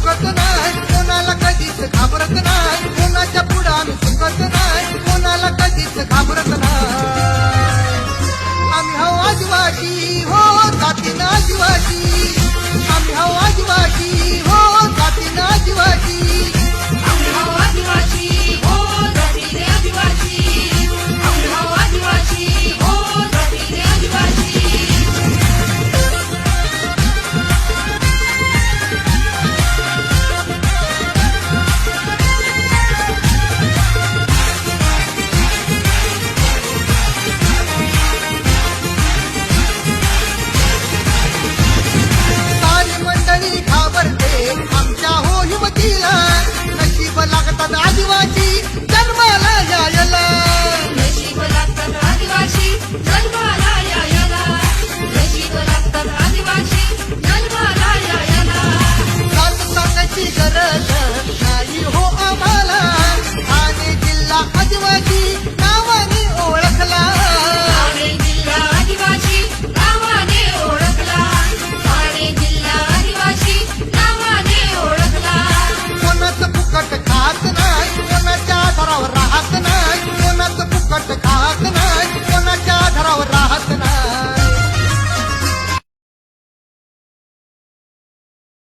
चुकत नाही, कोणाला कधीच घाबरत नाही, कोणाच्या पुढं आम्ही चुकत नाही, कोणाला कधीच घाबरत नाही. आम्ही हो आदिवासी, हो जातीनं आदिवासी, आम्ही हो आदिवासी,